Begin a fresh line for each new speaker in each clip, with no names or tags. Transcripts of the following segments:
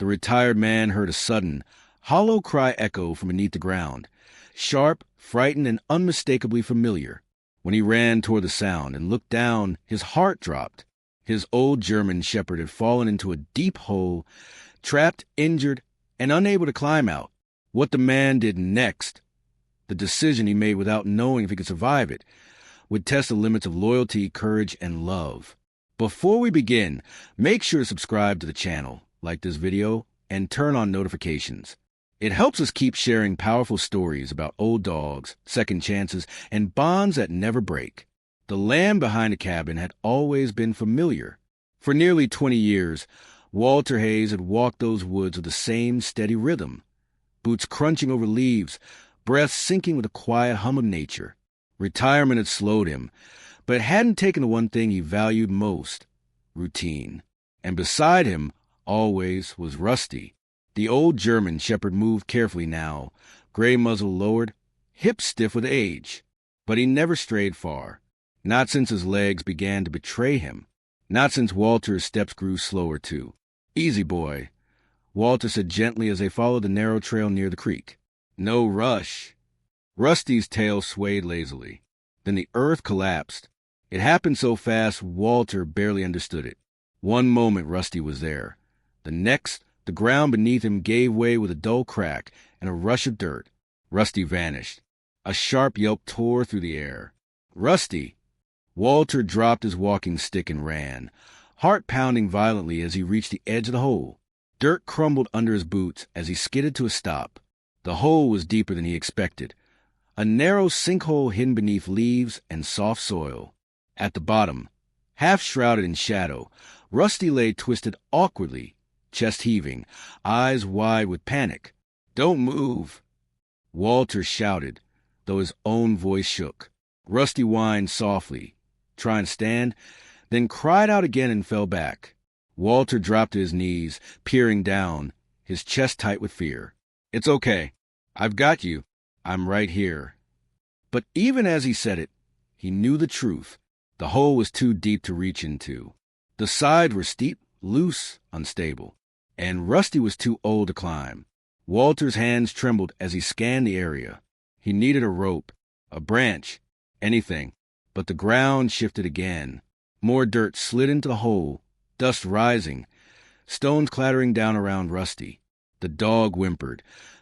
The retired man heard a sudden, hollow cry echo from beneath the ground, sharp, frightened, and unmistakably familiar. When he ran toward the sound and looked down, his heart dropped. His old German shepherd had fallen into a deep hole, trapped, injured, and unable to climb out. What the man did next, the decision he made without knowing if he could survive it, would test the limits of loyalty, courage, and love. Before we begin, make sure to subscribe to the channel, like this video, and turn on notifications. It helps us keep sharing powerful stories about old dogs, second chances, and bonds that never break. The land behind the cabin had always been familiar. For nearly 20 years, Walter Hayes had walked those woods with the same steady rhythm, boots crunching over leaves, breath sinking with the quiet hum of nature. Retirement had slowed him, but it hadn't taken the one thing he valued most, routine. And beside him, always, was Rusty. The old German shepherd moved carefully now, gray muzzle lowered, hips stiff with age. But he never strayed far, not since his legs began to betray him, not since Walter's steps grew slower too. "Easy, boy," Walter said gently as they followed the narrow trail near the creek. "No rush." Rusty's tail swayed lazily. Then the earth collapsed. It happened so fast Walter barely understood it. One moment Rusty was there. The next, the ground beneath him gave way with a dull crack and a rush of dirt. Rusty vanished. A sharp yelp tore through the air. "Rusty!" Walter dropped his walking stick and ran, heart pounding violently as he reached the edge of the hole. Dirt crumbled under his boots as he skidded to a stop. The hole was deeper than he expected, a narrow sinkhole hidden beneath leaves and soft soil. At the bottom, half shrouded in shadow, Rusty lay twisted awkwardly, chest heaving, eyes wide with panic. "Don't move," Walter shouted, though his own voice shook. Rusty whined softly, trying to stand, then cried out again and fell back. Walter dropped to his knees, peering down, his chest tight with fear. "It's okay. I've got you. I'm right here." But even as he said it, he knew the truth. The hole was too deep to reach into. The sides were steep, loose, unstable, and Rusty was too old to climb. Walter's hands trembled as he scanned the area. He needed a rope, a branch, anything. But the ground shifted again. More dirt slid into the hole, dust rising, stones clattering down around Rusty. The dog whimpered,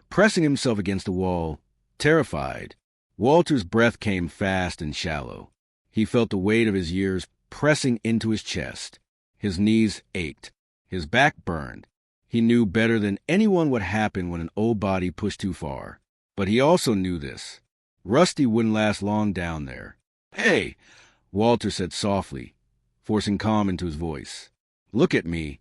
pressing himself against the wall, terrified. Walter's breath came fast and shallow. He felt the weight of his years pressing into his chest. His knees ached. His back burned. He knew better than anyone what happened when an old body pushed too far. But he also knew this. Rusty wouldn't last long down there. "Hey," Walter said softly, forcing calm into his voice. "Look at me."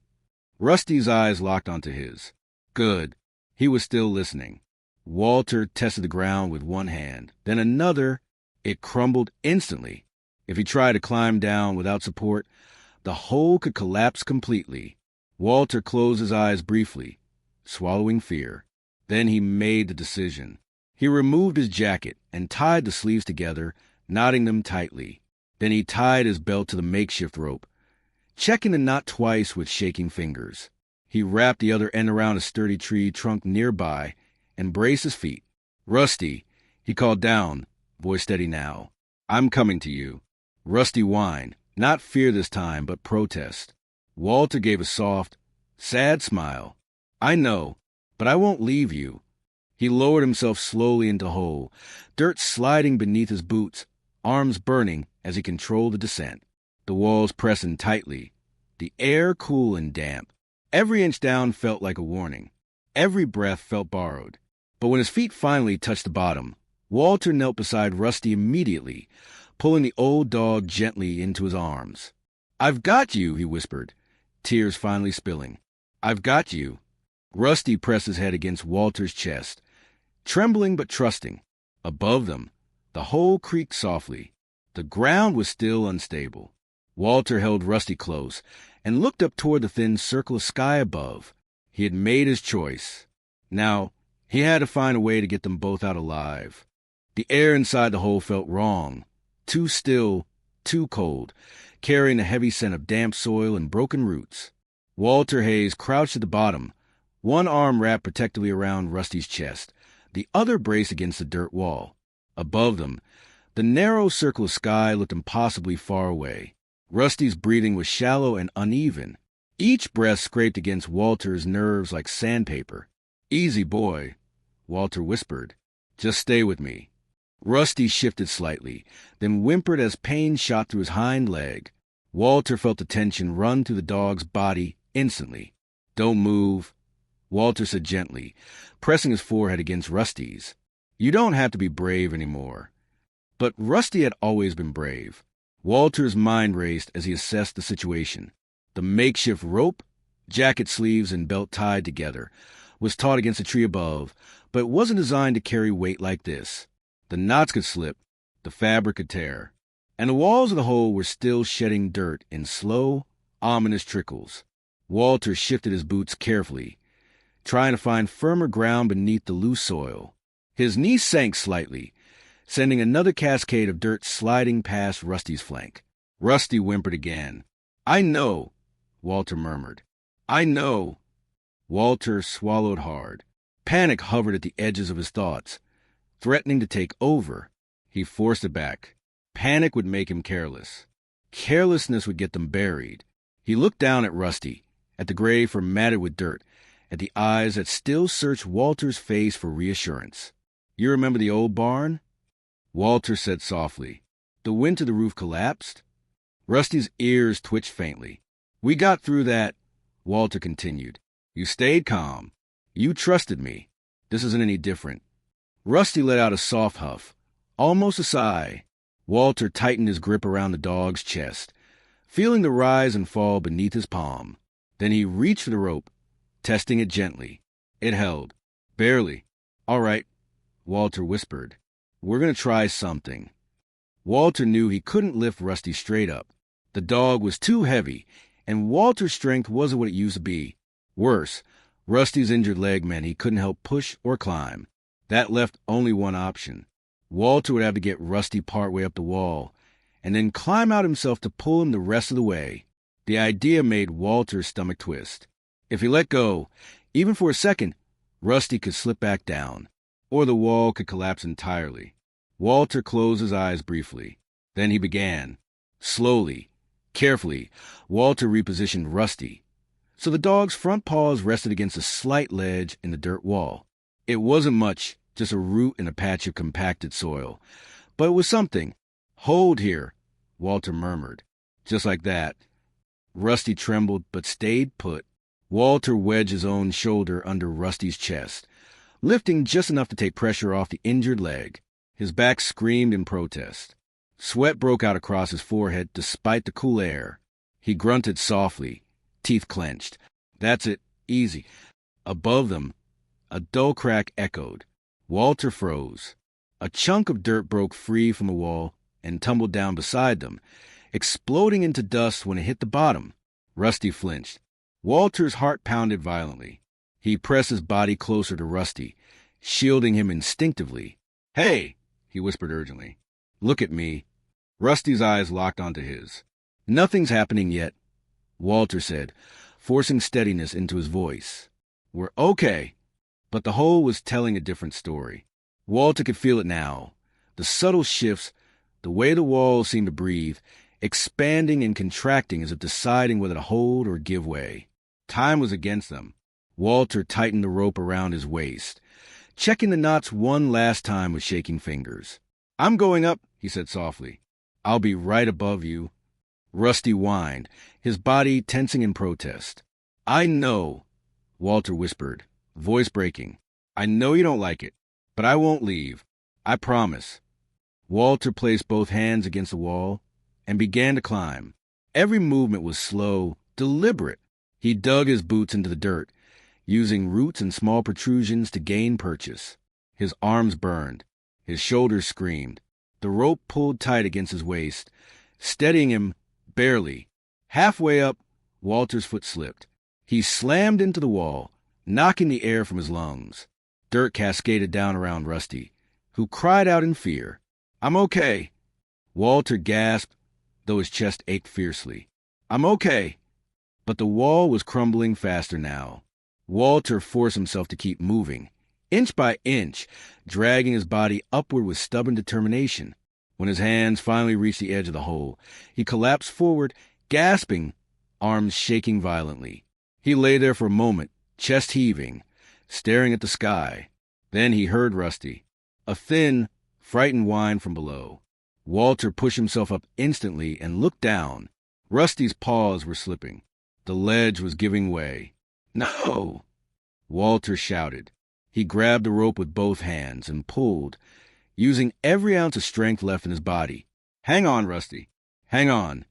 Rusty's eyes locked onto his. Good. He was still listening. Walter tested the ground with one hand, then another. It crumbled instantly. If he tried to climb down without support, the hole could collapse completely. Walter closed his eyes briefly, swallowing fear. Then he made the decision. He removed his jacket and tied the sleeves together, knotting them tightly. Then he tied his belt to the makeshift rope, checking the knot twice with shaking fingers. He wrapped the other end around a sturdy tree trunk nearby and braced his feet. "Rusty," he called down, voice steady now. "I'm coming to you." Rusty whined, not fear this time, but protest. Walter gave a soft, sad smile. "I know, but I won't leave you." He lowered himself slowly into the hole, dirt sliding beneath his boots, arms burning as he controlled the descent. The walls pressing tightly, the air cool and damp. Every inch down felt like a warning. Every breath felt borrowed. But when his feet finally touched the bottom, Walter knelt beside Rusty immediately, pulling the old dog gently into his arms. "I've got you," he whispered, tears finally spilling. "I've got you." Rusty pressed his head against Walter's chest, trembling but trusting. Above them, the hole creaked softly. The ground was still unstable. Walter held Rusty close and looked up toward the thin circle of sky above. He had made his choice. Now, he had to find a way to get them both out alive. The air inside the hole felt wrong, too still, too cold, carrying a heavy scent of damp soil and broken roots. Walter Hayes crouched at the bottom, One arm wrapped protectively around Rusty's chest, the other braced against the dirt wall. Above them, the narrow circle of sky looked impossibly far away. Rusty's breathing was shallow and uneven. Each breath scraped against Walter's nerves like sandpaper. "Easy, boy," Walter whispered. "Just stay with me." Rusty shifted slightly, then whimpered as pain shot through his hind leg. Walter felt the tension run through the dog's body instantly. "Don't move," Walter said gently, pressing his forehead against Rusty's. "You don't have to be brave anymore." But Rusty had always been brave. Walter's mind raced as he assessed the situation. The makeshift rope, jacket sleeves and belt tied together, was taut against a tree above, but it wasn't designed to carry weight like this. The knots could slip, the fabric could tear, and the walls of the hole were still shedding dirt in slow, ominous trickles. Walter shifted his boots carefully, trying to find firmer ground beneath the loose soil. His knees sank slightly, sending another cascade of dirt sliding past Rusty's flank. Rusty whimpered again. "I know," Walter murmured. "I know." Walter swallowed hard. Panic hovered at the edges of his thoughts, threatening to take over. He forced it back. Panic would make him careless. Carelessness would get them buried. He looked down at Rusty, at the grave matted with dirt, at the eyes that still searched Walter's face for reassurance. "You remember the old barn?" Walter said softly. "The winter the roof collapsed?" Rusty's ears twitched faintly. "We got through that," Walter continued. "You stayed calm. You trusted me. This isn't any different." Rusty let out a soft huff, almost a sigh. Walter tightened his grip around the dog's chest, feeling the rise and fall beneath his palm. Then he reached for the rope, testing it gently. It held. Barely. "All right," Walter whispered. "We're going to try something." Walter knew he couldn't lift Rusty straight up. The dog was too heavy, and Walter's strength wasn't what it used to be. Worse, Rusty's injured leg meant he couldn't help push or climb. That left only one option. Walter would have to get Rusty partway up the wall, and then climb out himself to pull him the rest of the way. The idea made Walter's stomach twist. If he let go, even for a second, Rusty could slip back down, or the wall could collapse entirely. Walter closed his eyes briefly. Then he began. Slowly, carefully, Walter repositioned Rusty, so the dog's front paws rested against a slight ledge in the dirt wall. It wasn't much, just a root in a patch of compacted soil, but it was something. "Hold here," Walter murmured. Just like that. Rusty trembled but stayed put. Walter wedged his own shoulder under Rusty's chest, lifting just enough to take pressure off the injured leg. His back screamed in protest. Sweat broke out across his forehead despite the cool air. He grunted softly, teeth clenched. "That's it. Easy." Above them, a dull crack echoed. Walter froze. A chunk of dirt broke free from the wall and tumbled down beside them, exploding into dust when it hit the bottom. Rusty flinched. Walter's heart pounded violently. He pressed his body closer to Rusty, shielding him instinctively. "Hey!" he whispered urgently. "Look at me." Rusty's eyes locked onto his. "Nothing's happening yet," Walter said, forcing steadiness into his voice. "We're okay." But the hole was telling a different story. Walter could feel it now. The subtle shifts, the way the walls seemed to breathe, expanding and contracting as if deciding whether to hold or give way. Time was against them. Walter tightened the rope around his waist, checking the knots one last time with shaking fingers. "I'm going up," he said softly. "I'll be right above you." Rusty whined, his body tensing in protest. "I know," Walter whispered, voice breaking. "I know you don't like it, but I won't leave. I promise." Walter placed both hands against the wall and began to climb. Every movement was slow, deliberate. He dug his boots into the dirt, using roots and small protrusions to gain purchase. His arms burned. His shoulders screamed. The rope pulled tight against his waist, steadying him barely. Halfway up, Walter's foot slipped. He slammed into the wall, knocking the air from his lungs. Dirt cascaded down around Rusty, who cried out in fear. "I'm okay." Walter gasped, though his chest ached fiercely. "I'm okay." But the wall was crumbling faster now. Walter forced himself to keep moving, inch by inch, dragging his body upward with stubborn determination. When his hands finally reached the edge of the hole, he collapsed forward, gasping, arms shaking violently. He lay there for a moment, chest heaving, staring at the sky. Then he heard Rusty, a thin, frightened whine from below. Walter pushed himself up instantly and looked down. Rusty's paws were slipping. The ledge was giving way. "No!" Walter shouted. He grabbed the rope with both hands and pulled, using every ounce of strength left in his body. "Hang on, Rusty. Hang on."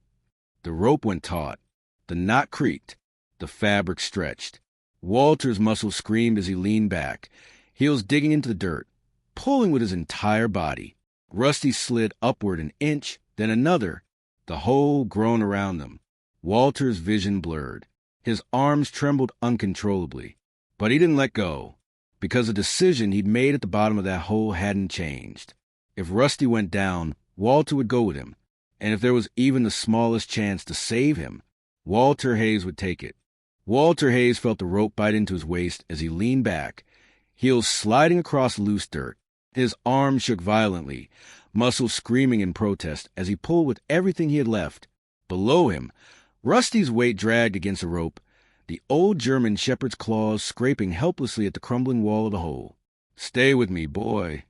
The rope went taut. The knot creaked. The fabric stretched. Walter's muscles screamed as he leaned back, heels digging into the dirt, pulling with his entire body. Rusty slid upward an inch, then another, the hole grown around them. Walter's vision blurred. His arms trembled uncontrollably. But he didn't let go, because the decision he'd made at the bottom of that hole hadn't changed. If Rusty went down, Walter would go with him, and if there was even the smallest chance to save him, Walter Hayes would take it. Walter Hayes felt the rope bite into his waist as he leaned back, heels sliding across loose dirt. His arms shook violently, muscles screaming in protest as he pulled with everything he had left. Below him, Rusty's weight dragged against the rope, the old German shepherd's claws scraping helplessly at the crumbling wall of the hole. "Stay with me, boy,"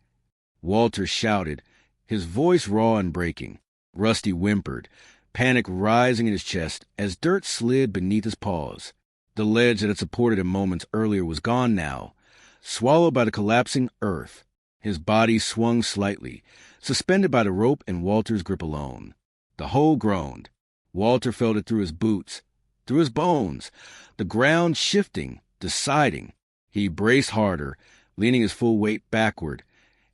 Walter shouted, his voice raw and breaking. Rusty whimpered, panic rising in his chest as dirt slid beneath his paws. The ledge that had supported him moments earlier was gone now, swallowed by the collapsing earth. His body swung slightly, suspended by the rope and Walter's grip alone. The hole groaned. Walter felt it through his boots, through his bones, the ground shifting, deciding. He braced harder, leaning his full weight backward,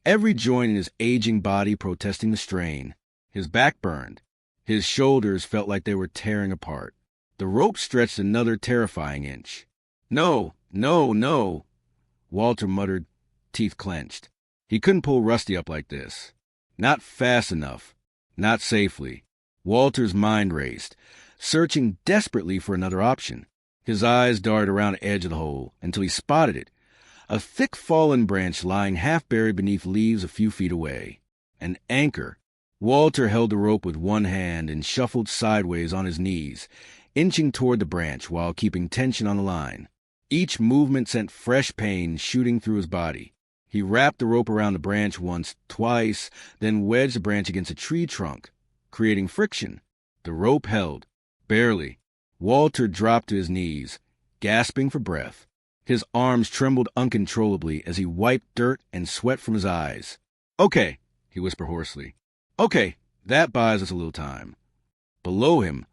every joint in his aging body protesting the strain. His back burned. His shoulders felt like they were tearing apart. The rope stretched another terrifying inch. "No, no, no," Walter muttered, teeth clenched. He couldn't pull Rusty up like this. Not fast enough. Not safely. Walter's mind raced, searching desperately for another option. His eyes darted around the edge of the hole until he spotted it, a thick fallen branch lying half buried beneath leaves a few feet away. An anchor. Walter held the rope with one hand and shuffled sideways on his knees, inching toward the branch while keeping tension on the line. Each movement sent fresh pain shooting through his body. He wrapped the rope around the branch once, twice, then wedged the branch against a tree trunk, creating friction. The rope held. Barely. Walter dropped to his knees, gasping for breath. His arms trembled uncontrollably as he wiped dirt and sweat from his eyes. "Okay," he whispered hoarsely. "Okay, that buys us a little time." Below him,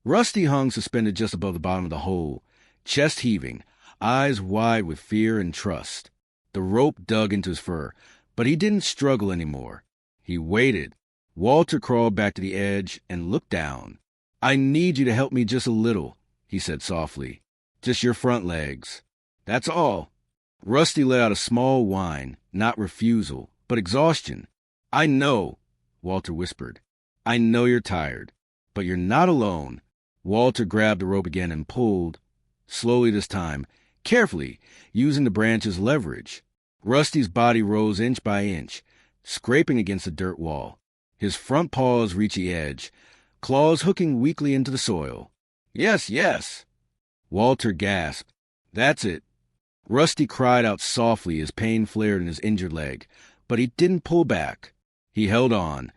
Rusty hung suspended just above the bottom of the hole, chest heaving, eyes wide with fear and trust. The rope dug into his fur, but he didn't struggle anymore. He waited. Walter crawled back to the edge and looked down. "I need you to help me just a little," he said softly. "Just your front legs. That's all." Rusty let out a small whine, not refusal, but exhaustion. "I know," Walter whispered. "I know you're tired, but you're not alone." Walter grabbed the rope again and pulled, slowly this time, carefully, using the branch as leverage. Rusty's body rose inch by inch, scraping against the dirt wall. His front paws reached the edge, claws hooking weakly into the soil. "Yes, yes," Walter gasped. "That's it." Rusty cried out softly as pain flared in his injured leg, but he didn't pull back. He held on,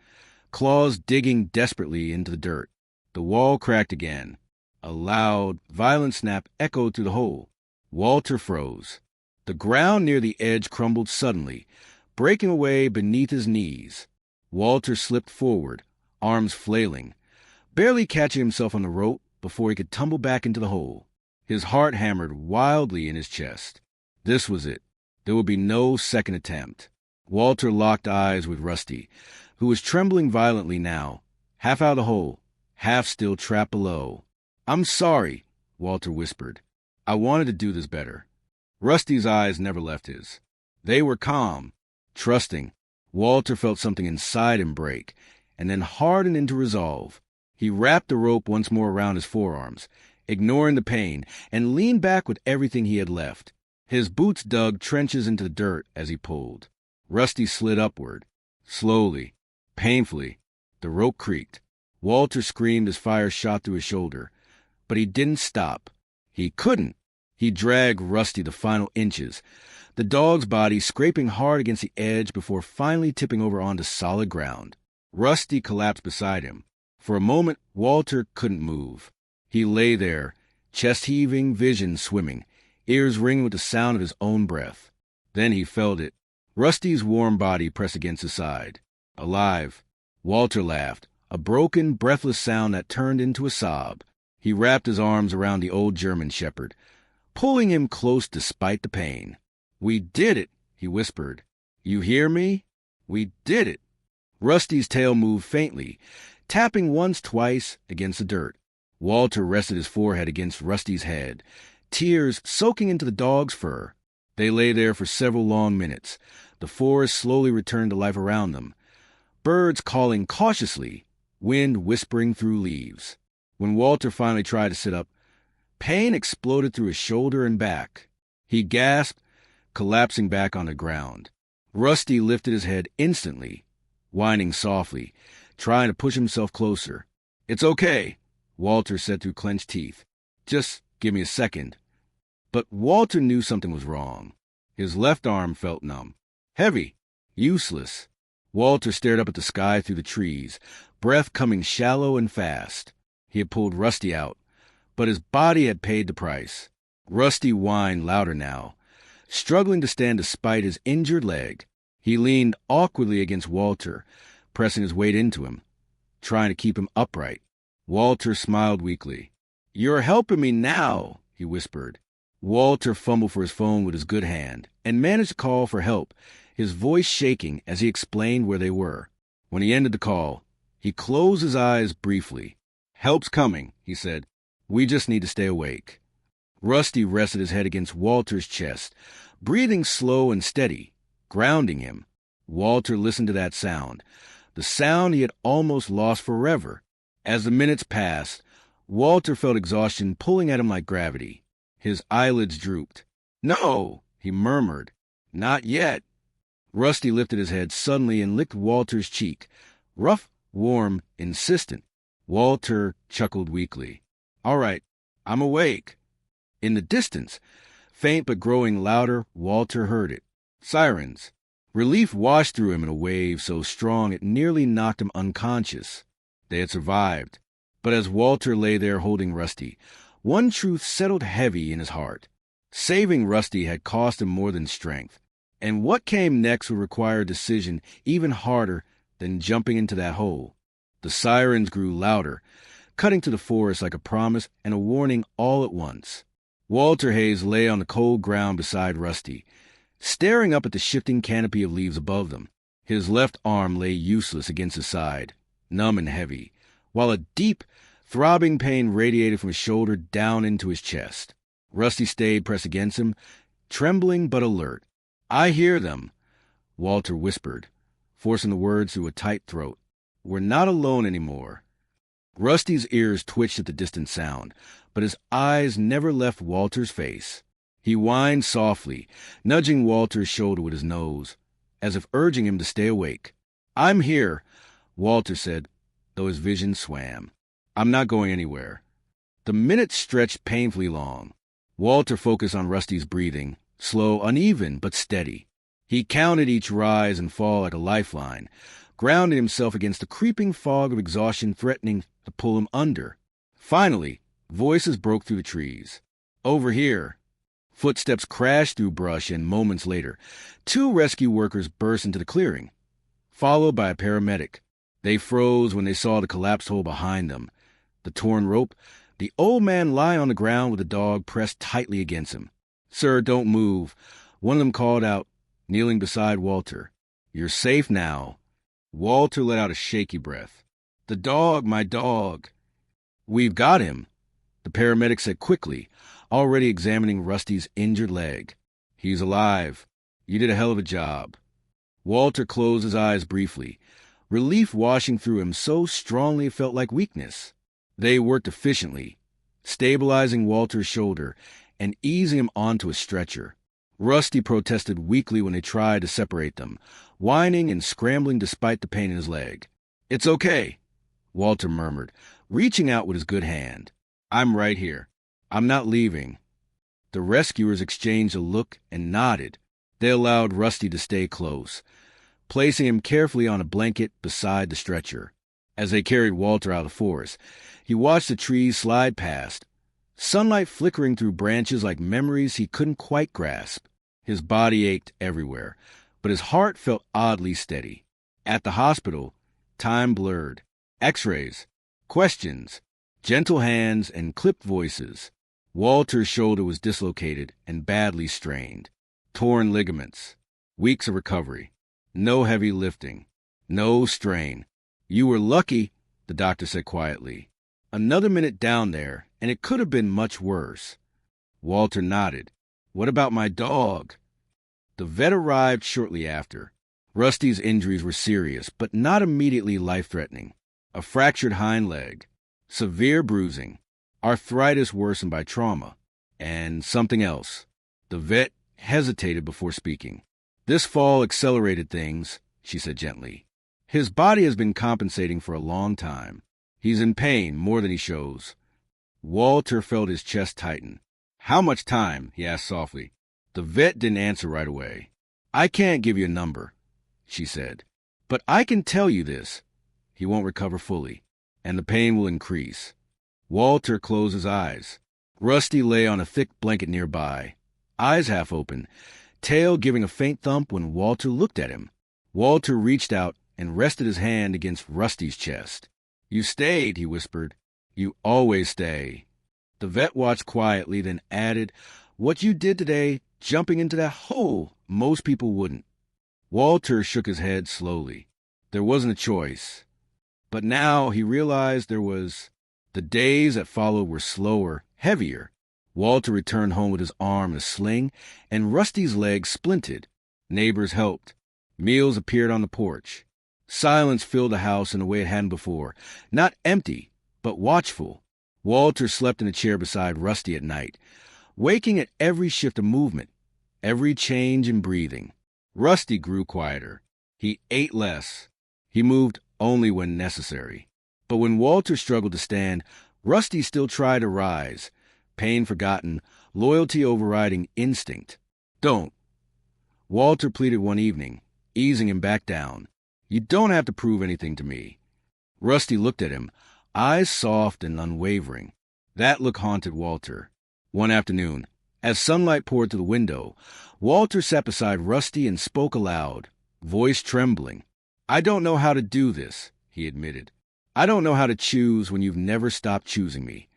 claws digging desperately into the dirt. The wall cracked again. A loud, violent snap echoed through the hole. Walter froze. The ground near the edge crumbled suddenly, breaking away beneath his knees. Walter slipped forward, arms flailing, barely catching himself on the rope before he could tumble back into the hole. His heart hammered wildly in his chest. This was it. There would be no second attempt. Walter locked eyes with Rusty, who was trembling violently now, half out of the hole, half still trapped below. "I'm sorry," Walter whispered. "I wanted to do this better." Rusty's eyes never left his. They were calm, trusting. Walter felt something inside him break, and then harden into resolve. He wrapped the rope once more around his forearms, ignoring the pain, and leaned back with everything he had left. His boots dug trenches into the dirt as he pulled. Rusty slid upward. Slowly, painfully, the rope creaked. Walter screamed as fire shot through his shoulder. But he didn't stop. He couldn't. He dragged Rusty the final inches, the dog's body scraping hard against the edge before finally tipping over onto solid ground. Rusty collapsed beside him. For a moment, Walter couldn't move. He lay there, chest heaving, vision swimming, ears ringing with the sound of his own breath. Then he felt it. Rusty's warm body pressed against his side. Alive. Walter laughed, a broken, breathless sound that turned into a sob. He wrapped his arms around the old German shepherd, pulling him close despite the pain. "We did it," he whispered. "You hear me? We did it." Rusty's tail moved faintly, tapping once, twice against the dirt. Walter rested his forehead against Rusty's head, tears soaking into the dog's fur. They lay there for several long minutes. The forest slowly returned to life around them, birds calling cautiously, wind whispering through leaves. When Walter finally tried to sit up, pain exploded through his shoulder and back. He gasped, collapsing back on the ground. Rusty lifted his head instantly, whining softly, trying to push himself closer. "It's okay," Walter said through clenched teeth. "Just give me a second." But Walter knew something was wrong. His left arm felt numb, heavy, useless. Walter stared up at the sky through the trees, breath coming shallow and fast. He had pulled Rusty out, but his body had paid the price. Rusty whined louder now, struggling to stand despite his injured leg. He leaned awkwardly against Walter, pressing his weight into him, trying to keep him upright. Walter smiled weakly. "You're helping me now," he whispered. Walter fumbled for his phone with his good hand and managed to call for help, his voice shaking as he explained where they were. When he ended the call, he closed his eyes briefly. "Help's coming," he said. "We just need to stay awake." Rusty rested his head against Walter's chest, breathing slow and steady, grounding him. Walter listened to that sound, the sound he had almost lost forever. As the minutes passed, Walter felt exhaustion pulling at him like gravity. His eyelids drooped. "No," he murmured. "Not yet." Rusty lifted his head suddenly and licked Walter's cheek, rough, warm, insistent. Walter chuckled weakly. "All right, I'm awake." In the distance, faint but growing louder, Walter heard it. Sirens. Relief washed through him in a wave so strong it nearly knocked him unconscious. They had survived. But as Walter lay there holding Rusty, one truth settled heavy in his heart. Saving Rusty had cost him more than strength, and what came next would require a decision even harder than jumping into that hole. The sirens grew louder, cutting to the forest like a promise and a warning all at once. Walter Hayes lay on the cold ground beside Rusty, staring up at the shifting canopy of leaves above them. His left arm lay useless against his side, numb and heavy, while a deep, throbbing pain radiated from his shoulder down into his chest. Rusty stayed pressed against him, trembling but alert. "I hear them," Walter whispered, forcing the words through a tight throat. "We're not alone anymore." Rusty's ears twitched at the distant sound, but his eyes never left Walter's face. He whined softly, nudging Walter's shoulder with his nose, as if urging him to stay awake. "I'm here," Walter said, though his vision swam. "I'm not going anywhere." The minutes stretched painfully long. Walter focused on Rusty's breathing, slow, uneven, but steady. He counted each rise and fall like a lifeline, grounding himself against the creeping fog of exhaustion threatening to pull him under. Finally, voices broke through the trees. "Over here." Footsteps crashed through brush, and moments later, 2 rescue workers burst into the clearing, followed by a paramedic. They froze when they saw the collapsed hole behind them, the torn rope, the old man lying on the ground with the dog pressed tightly against him. "Sir, don't move," one of them called out, kneeling beside Walter. "You're safe now." Walter let out a shaky breath. "The dog, my dog." "We've got him," the paramedic said quickly, already examining Rusty's injured leg. "He's alive. You did a hell of a job." Walter closed his eyes briefly, relief washing through him so strongly it felt like weakness. They worked efficiently, stabilizing Walter's shoulder and easing him onto a stretcher. Rusty protested weakly when they tried to separate them, whining and scrambling despite the pain in his leg. "It's okay," Walter murmured, reaching out with his good hand. "I'm right here. I'm not leaving." The rescuers exchanged a look and nodded. They allowed Rusty to stay close, placing him carefully on a blanket beside the stretcher. As they carried Walter out of the forest, he watched the trees slide past, sunlight flickering through branches like memories he couldn't quite grasp. His body ached everywhere, but his heart felt oddly steady. At the hospital, time blurred. X-rays, questions, gentle hands, and clipped voices. Walter's shoulder was dislocated and badly strained. Torn ligaments. Weeks of recovery. No heavy lifting. No strain. "You were lucky," the doctor said quietly. "Another minute down there, and it could have been much worse." Walter nodded. "What about my dog?" The vet arrived shortly after. Rusty's injuries were serious, but not immediately life-threatening. A fractured hind leg, severe bruising, arthritis worsened by trauma, and something else. The vet hesitated before speaking. "This fall accelerated things," she said gently. "His body has been compensating for a long time. He's in pain more than he shows." Walter felt his chest tighten. "How much time?" he asked softly. The vet didn't answer right away. "I can't give you a number," she said. "But I can tell you this. He won't recover fully, and the pain will increase." Walter closed his eyes. Rusty lay on a thick blanket nearby, eyes half open, tail giving a faint thump when Walter looked at him. Walter reached out and rested his hand against Rusty's chest. "You stayed," he whispered. "You always stay." The vet watched quietly, then added, "What you did today, jumping into that hole, most people wouldn't." Walter shook his head slowly. There wasn't a choice. But now he realized there was. The days that followed were slower, heavier. Walter returned home with his arm in a sling, and Rusty's leg splinted. Neighbors helped. Meals appeared on the porch. Silence filled the house in a way it hadn't before. Not empty, but watchful. Walter slept in a chair beside Rusty at night, waking at every shift of movement, every change in breathing. Rusty grew quieter. He ate less. He moved only when necessary. But when Walter struggled to stand, Rusty still tried to rise. Pain forgotten, loyalty overriding instinct. "Don't," Walter pleaded one evening, easing him back down. "You don't have to prove anything to me." Rusty looked at him, eyes soft and unwavering. That look haunted Walter. One afternoon, as sunlight poured through the window, Walter sat beside Rusty and spoke aloud, voice trembling. "I don't know how to do this," he admitted. "I don't know how to choose when you've never stopped choosing me."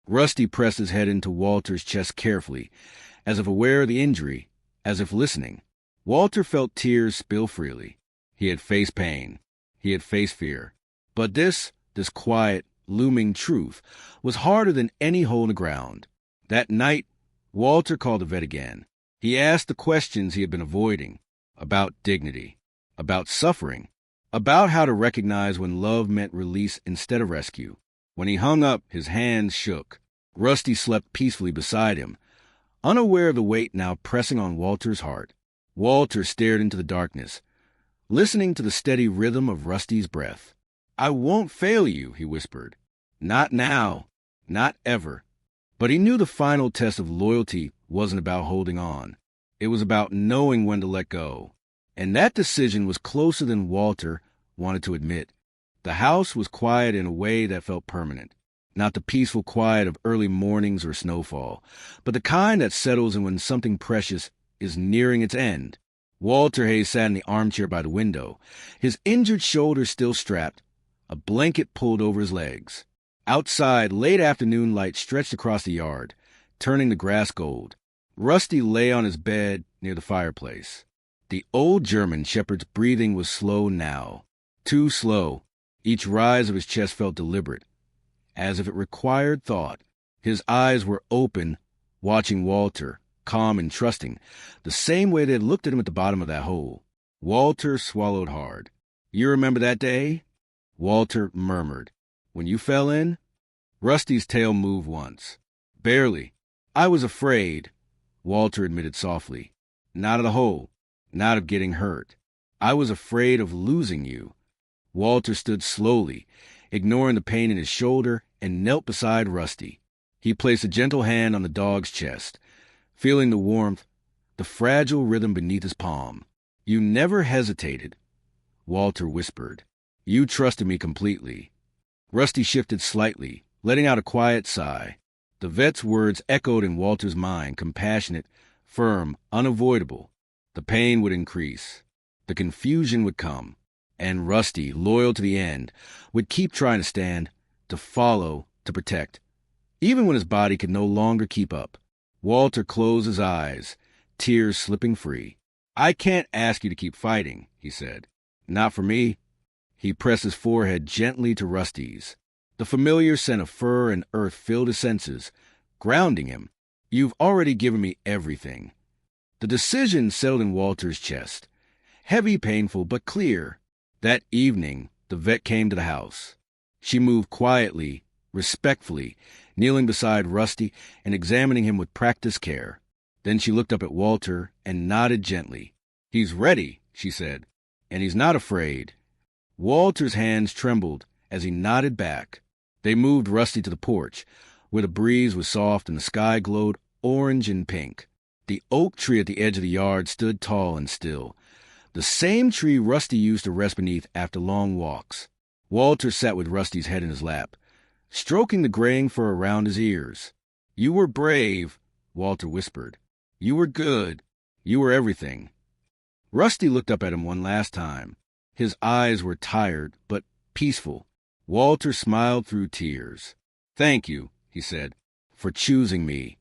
Rusty pressed his head into Walter's chest carefully, as if aware of the injury, as if listening. Walter felt tears spill freely. He had faced pain. He had faced fear. But this quiet, looming truth was harder than any hole in the ground. That night, Walter called the vet again. He asked the questions he had been avoiding, about dignity, about suffering, about how to recognize when love meant release instead of rescue. When he hung up, his hands shook. Rusty slept peacefully beside him, unaware of the weight now pressing on Walter's heart. Walter stared into the darkness, listening to the steady rhythm of Rusty's breath. "I won't fail you," he whispered. "Not now. Not ever." But he knew the final test of loyalty wasn't about holding on. It was about knowing when to let go. And that decision was closer than Walter wanted to admit. The house was quiet in a way that felt permanent. Not the peaceful quiet of early mornings or snowfall, but the kind that settles in when something precious is nearing its end. Walter Hayes sat in the armchair by the window, his injured shoulder still strapped, a blanket pulled over his legs. Outside, late afternoon light stretched across the yard, turning the grass gold. Rusty lay on his bed near the fireplace. The old German shepherd's breathing was slow now. Too slow. Each rise of his chest felt deliberate, as if it required thought. His eyes were open, watching Walter, calm and trusting, the same way they had looked at him at the bottom of that hole. Walter swallowed hard. "You remember that day?" Walter murmured. "When you fell in?" Rusty's tail moved once. Barely. I was afraid, Walter admitted softly. Not of the hole, not of getting hurt. I was afraid of losing you. Walter stood slowly, ignoring the pain in his shoulder, and knelt beside Rusty. He placed a gentle hand on the dog's chest, feeling the warmth, the fragile rhythm beneath his palm. You never hesitated, Walter whispered. You trusted me completely. Rusty shifted slightly, letting out a quiet sigh. The vet's words echoed in Walter's mind, compassionate, firm, unavoidable. The pain would increase. The confusion would come. And Rusty, loyal to the end, would keep trying to stand, to follow, to protect. Even when his body could no longer keep up. Walter closed his eyes, tears slipping free. I can't ask you to keep fighting, he said. Not for me. He pressed his forehead gently to Rusty's. The familiar scent of fur and earth filled his senses, grounding him. You've already given me everything. The decision settled in Walter's chest. Heavy, painful, but clear. That evening, the vet came to the house. She moved quietly, respectfully, kneeling beside Rusty and examining him with practiced care. Then she looked up at Walter and nodded gently. He's ready, she said, and he's not afraid. Walter's hands trembled as he nodded back. They moved Rusty to the porch, where the breeze was soft and the sky glowed orange and pink. The oak tree at the edge of the yard stood tall and still, the same tree Rusty used to rest beneath after long walks. Walter sat with Rusty's head in his lap, stroking the graying fur around his ears. You were brave, Walter whispered. You were good. You were everything. Rusty looked up at him one last time. His eyes were tired, but peaceful. Walter smiled through tears. Thank you, he said, for choosing me.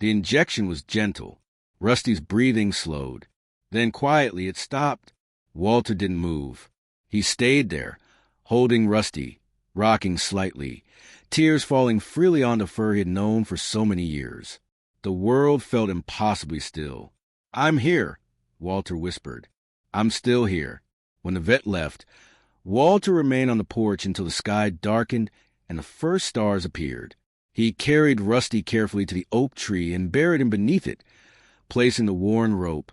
The injection was gentle. Rusty's breathing slowed. Then quietly it stopped. Walter didn't move. He stayed there, holding Rusty, rocking slightly, tears falling freely on the fur he had known for so many years. The world felt impossibly still. I'm here, Walter whispered. I'm still here. When the vet left, Walter remained on the porch until the sky darkened and the first stars appeared. He carried Rusty carefully to the oak tree and buried him beneath it, placing the worn rope,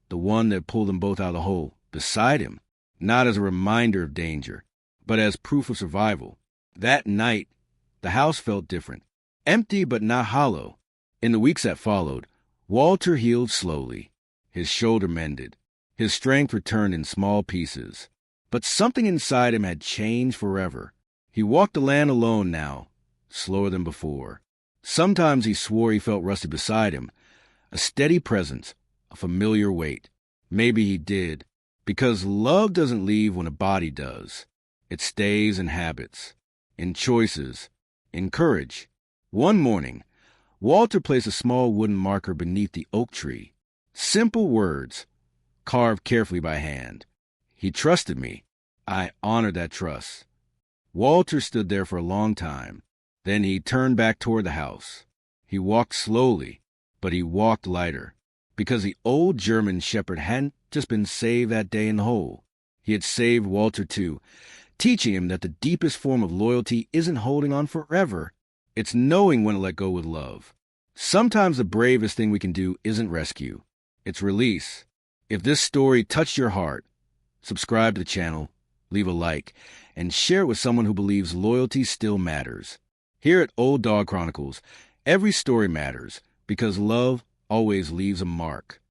the one that pulled them both out of the hole, beside him, not as a reminder of danger, but as proof of survival. That night, the house felt different, empty but not hollow. In the weeks that followed, Walter healed slowly. His shoulder mended. His strength returned in small pieces. But something inside him had changed forever. He walked the land alone now, slower than before. Sometimes he swore he felt Rusty beside him, a steady presence, a familiar weight. Maybe he did, because love doesn't leave when a body does. It stays in habits, in choices, in courage. One morning, Walter placed a small wooden marker beneath the oak tree. Simple words, carved carefully by hand. He trusted me. I honored that trust. Walter stood there for a long time. Then he turned back toward the house. He walked slowly, but he walked lighter, because the old German shepherd hadn't just been saved that day in the hole. He had saved Walter too, teaching him that the deepest form of loyalty isn't holding on forever. It's knowing when to let go with love. Sometimes the bravest thing we can do isn't rescue. It's release. If this story touched your heart, subscribe to the channel, leave a like, and share it with someone who believes loyalty still matters. Here at Old Dog Chronicles, every story matters because love always leaves a mark.